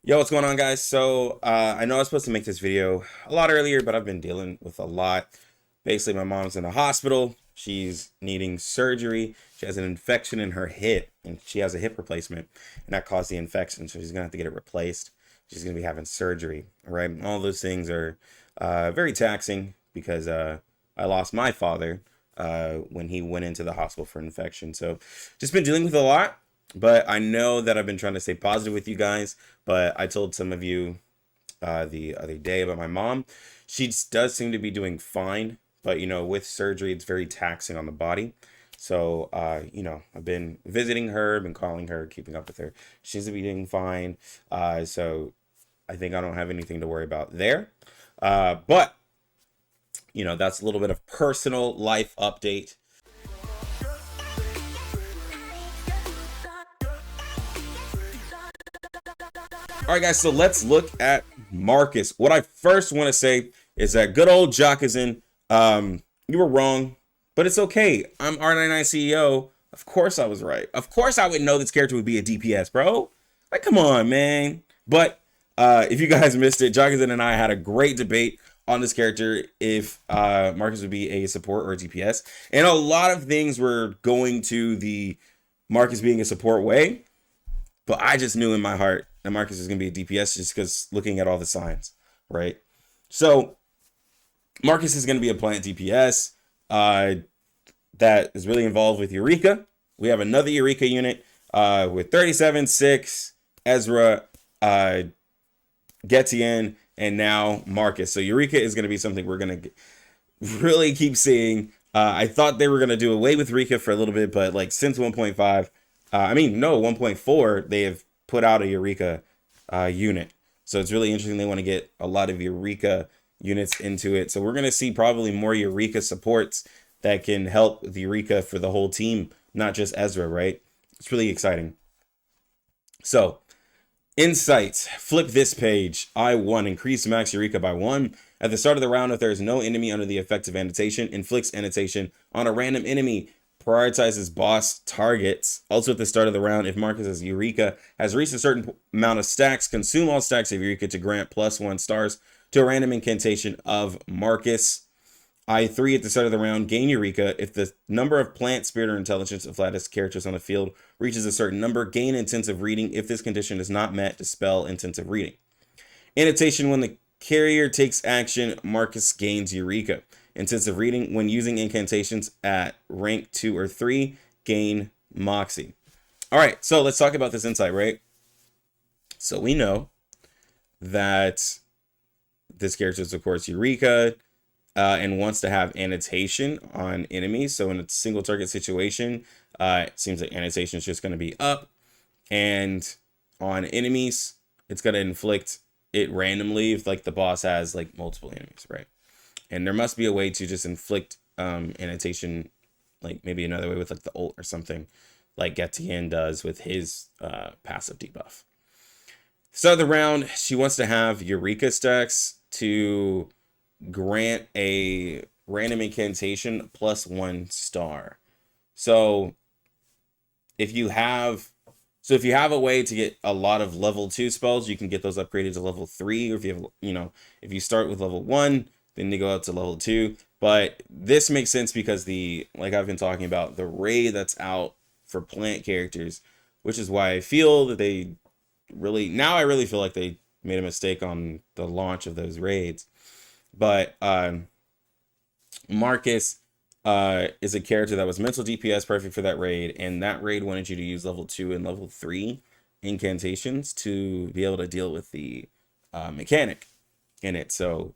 Yo, what's going on, guys? So, I know I was supposed to make this video a lot earlier, but I've been dealing with a lot. Basically, my mom's in the hospital. She's needing surgery. She has an infection in her hip, and she has a hip replacement, and that caused the infection. So she's gonna have to get it replaced. She's gonna be having surgery, right? All those things are very taxing because I lost my father when he went into the hospital for infection. So, just been dealing with a lot. But I know that I've been trying to stay positive with you guys. But I told some of you the other day about my mom. She does seem to be doing fine. But, with surgery, it's very taxing on the body. So, I've been visiting her, been calling her, keeping up with her. She's to be doing fine. So I think I don't have anything to worry about there. But, that's a little bit of personal life update. All right, guys, so let's look at Marcus. What I first want to say is that good old Jockizin, you were wrong, but it's okay. I'm R99 CEO. Of course I was right. Of course I would know this character would be a DPS, bro. Like, come on, man. But if you guys missed it, Jockizin and I had a great debate on this character if Marcus would be a support or a DPS. And a lot of things were going to the Marcus being a support way. But I just knew in my heart that Marcus is going to be a DPS just because looking at all the signs, right? So Marcus is going to be a plant DPS that is really involved with Eureka. We have another Eureka unit with 37, 6, Ezra, Getien, and now Marcus. So Eureka is going to be something we're going to really keep seeing. I thought they were going to do away with Eureka for a little bit, but like since 1.5, 1.4, they have put out a Eureka unit. So it's really interesting. They want to get a lot of Eureka units into it. So we're going to see probably more Eureka supports that can help the Eureka for the whole team, not just Ezra, right? It's really exciting. So, insights. Flip this page. I1. Increase max Eureka by 1. At the start of the round, if there is no enemy under the effect of annotation, inflicts annotation on a random enemy. Prioritizes boss targets. Also at the start of the round, if Marcus's Eureka has reached a certain amount of stacks, consume all stacks of Eureka to grant +1 stars to a random incantation of Marcus. I3 at the start of the round, gain Eureka. If the number of plant, spirit, or intelligence of Lattice characters on the field reaches a certain number, gain intensive reading. If this condition is not met, dispel intensive reading. Annotation: when the carrier takes action, Marcus gains Eureka. Intensive reading: when using incantations at rank 2 or 3, gain Moxie. All right, so let's talk about this insight, right? So we know that this character is, of course, Eureka, and wants to have annotation on enemies. So in a single target situation, it seems like annotation is just going to be up, and on enemies, it's going to inflict it randomly if like the boss has like multiple enemies, right? And there must be a way to just inflict annotation, like maybe another way with like the ult or something, like Getien does with his passive debuff. So the round, she wants to have Eureka stacks to grant a random incantation +1 star. So if you have a way to get a lot of level 2 spells, you can get those upgraded to level 3. Or if you have, if you start with level 1, then they go up to level 2. But this makes sense because like I've been talking about, the raid that's out for plant characters, which is why I feel that I really feel like they made a mistake on the launch of those raids. But Marcus is a character that was mental DPS, perfect for that raid, and that raid wanted you to use level 2 and level 3 incantations to be able to deal with the mechanic in it. So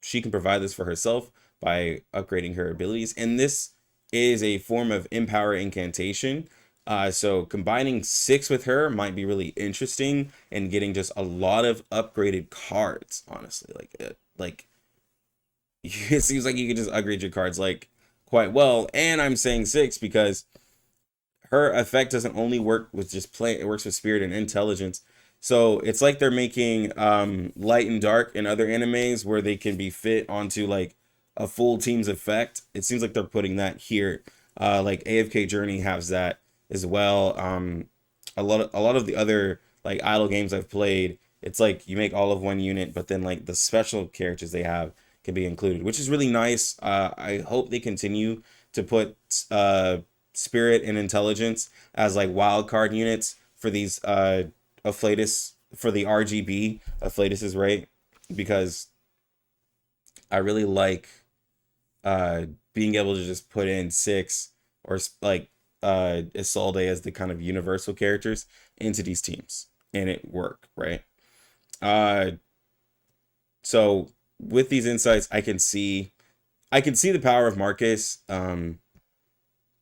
she can provide this for herself by upgrading her abilities, and this is a form of empower incantation. So combining 6 with her might be really interesting and getting just a lot of upgraded cards, honestly. Like it seems like you could just upgrade your cards like quite well. And I'm saying 6 because her effect doesn't only work with just play, it works with spirit and intelligence. So it's like they're making light and dark in other animes where they can be fit onto like a full team's effect. It seems like they're putting that here. Like AFK Journey has that as well. A lot of the other like idle games I've played, It's like you make all of one unit, but then like the special characters they have can be included, which is really nice. I hope they continue to put spirit and intelligence as like wild card units for these Afflatus, for the RGB Afflatus is right, because I really like being able to just put in six or like Isolde as the kind of universal characters into these teams and it work, right? Uh so with these insights, I can see the power of Marcus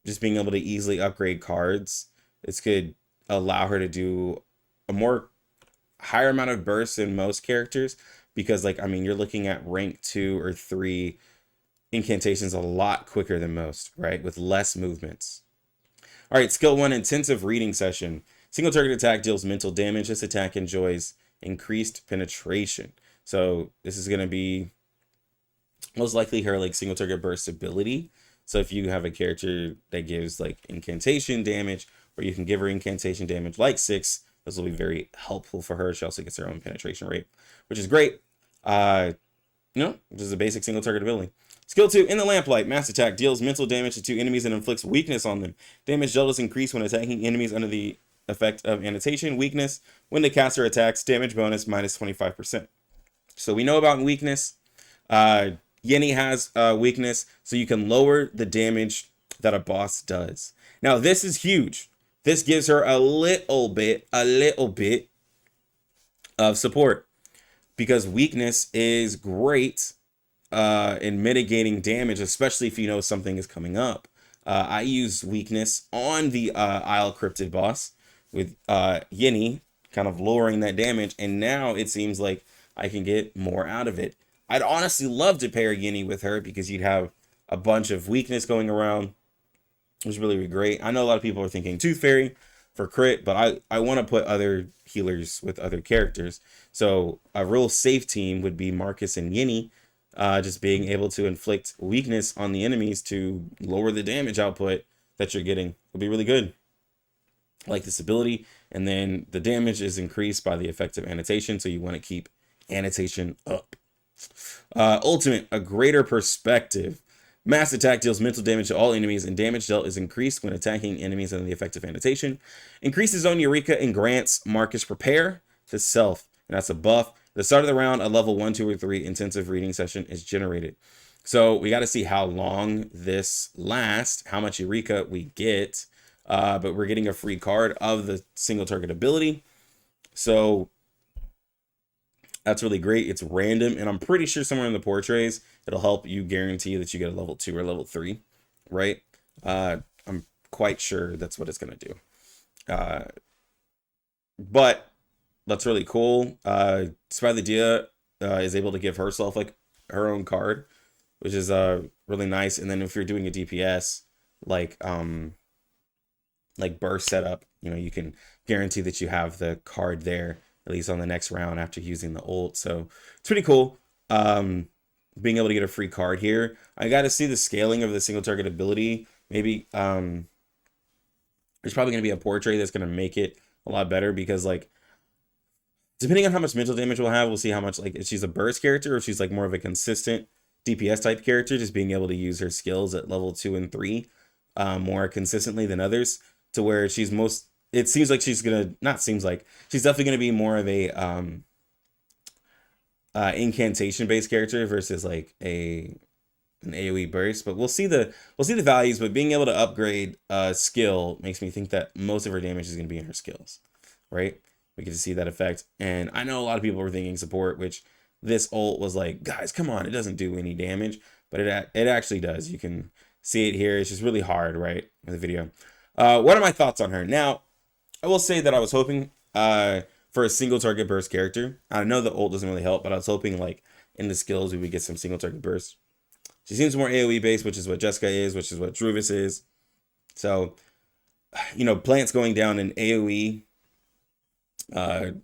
just being able to easily upgrade cards. This could allow her to do a more higher amount of bursts than most characters because like I mean you're looking at rank 2 or 3 incantations a lot quicker than most, right? With less movements. All right, skill 1, intensive reading session. Single target attack deals mental damage. This attack enjoys increased penetration. So this is going to be most likely her like single target burst ability. So if you have a character that gives like incantation damage, or you can give her incantation damage like 6, this will be very helpful for her. She also gets her own penetration rate, which is great. This is a basic single target ability. Skill 2, in the lamplight, mass attack deals mental damage to 2 enemies and inflicts weakness on them. Damage dealt is increased when attacking enemies under the effect of annotation. Weakness, when the caster attacks, damage bonus minus 25%. So we know about weakness. Yenny has weakness, so you can lower the damage that a boss does. Now this is huge. This gives her a little bit of support because weakness is great in mitigating damage, especially if you know something is coming up. I use weakness on the Isle Cryptid boss with Yenny, kind of lowering that damage, and now it seems like I can get more out of it. I'd honestly love to pair Yenny with her because you'd have a bunch of weakness going around, which would really be great. I know a lot of people are thinking Tooth Fairy for crit, but I want to put other healers with other characters. So a real safe team would be Marcus and Yenny, just being able to inflict weakness on the enemies to lower the damage output that you're getting would be really good. I like this ability, and then the damage is increased by the effect of annotation, so you want to keep annotation up. Ultimate, a greater perspective. Mass attack deals mental damage to all enemies, and damage dealt is increased when attacking enemies under the effect of annotation. Increases on Eureka and grants Marcus prepare to self, and that's a buff. At the start of the round, a level 1, 2, or 3 intensive reading session is generated. So we got to see how long this lasts, how much Eureka we get, but we're getting a free card of the single target ability. So that's really great. It's random, and I'm pretty sure somewhere in the portraits it'll help you guarantee that you get a level 2 or level 3, right? I'm quite sure that's what it's gonna do. But that's really cool. Spylidia is able to give herself like her own card, which is really nice. And then if you're doing a DPS like burst setup, you can guarantee that you have the card there at least on the next round after using the ult. So it's pretty cool. Being able to get a free card here. I got to see the scaling of the single target ability. Maybe there's probably going to be a portrait that's going to make it a lot better because like depending on how much mental damage we'll have, we'll see how much like if she's a burst character or if she's like more of a consistent DPS type character, just being able to use her skills at level 2 and 3 more consistently than others, to where she's most. It seems like she's gonna she's definitely gonna be more of a incantation based character versus like an AoE burst. But we'll see the values. But being able to upgrade skill makes me think that most of her damage is gonna be in her skills, right? We get to see that effect, and I know a lot of people were thinking support, which this ult was like, guys, come on, it doesn't do any damage, but it actually does. You can see it here. It's just really hard, right, in the video. What are my thoughts on her now? I will say that I was hoping for a single target burst character. I know the ult doesn't really help, but I was hoping like in the skills we would get some single target burst. She seems more AoE based, which is what Jessica is, which is what Druvis is. So, plants going down an AoE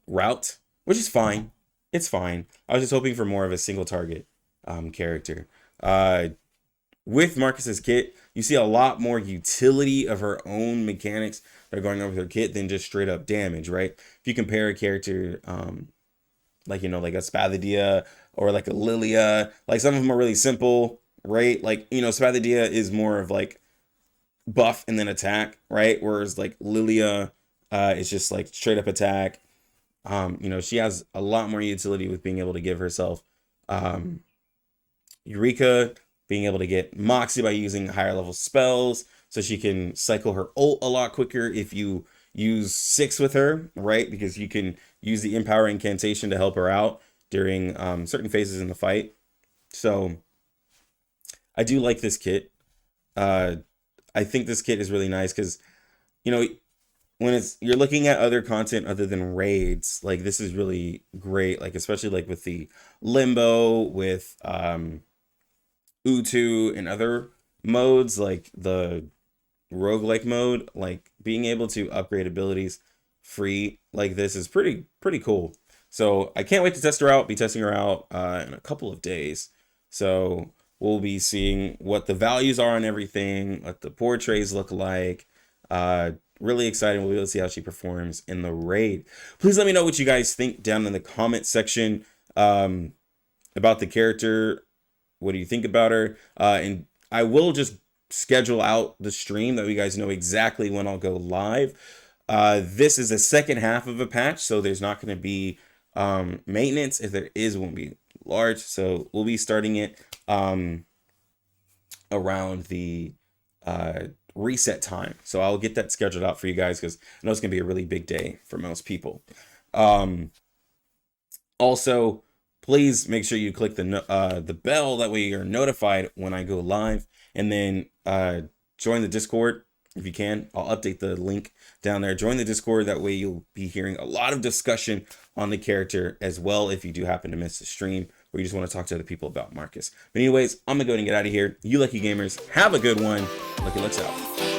route, which is fine. It's fine. I was just hoping for more of a single target character. With Marcus's kit, you see a lot more utility of her own mechanics that are going on with her kit than just straight up damage, right? If you compare a character like, you know, like a Spathidia or like a Lilia. Like some of them are really simple, right? Like, you know, Spathidia is more of like buff and then attack, right? Whereas like Lilia is just like straight up attack. You know, she has a lot more utility with being able to give herself Eureka, being able to get Moxie by using higher level spells, so she can cycle her ult a lot quicker if you use 6 with her, right? Because you can use the Empower Incantation to help her out during certain phases in the fight. So I do like this kit. I think this kit is really nice because, you know, when you're looking at other content other than raids, like this is really great. Like especially like with the Limbo, with Utu and other modes, like the roguelike mode, like being able to upgrade abilities free like this is pretty cool. So I can't wait to test her out. Be testing her out in a couple of days. So we'll be seeing what the values are on everything, what the portraits look like. Really excited. We'll be able to see how she performs in the raid. Please let me know what you guys think down in the comment section about the character. What do you think about her? And I will just schedule out the stream that you guys know exactly when I'll go live. This is the second half of a patch, so there's not going to be maintenance. If there is, it won't be large. So we'll be starting it around the reset time. So I'll get that scheduled out for you guys because I know it's going to be a really big day for most people. Also, please make sure you click the bell. That way you're notified when I go live. And then join the Discord if you can. I'll update the link down there. Join the Discord. That way you'll be hearing a lot of discussion on the character as well if you do happen to miss the stream or you just want to talk to other people about Marcus. But anyways, I'm going to go ahead and get out of here. You lucky gamers, have a good one. Lucky Looks out.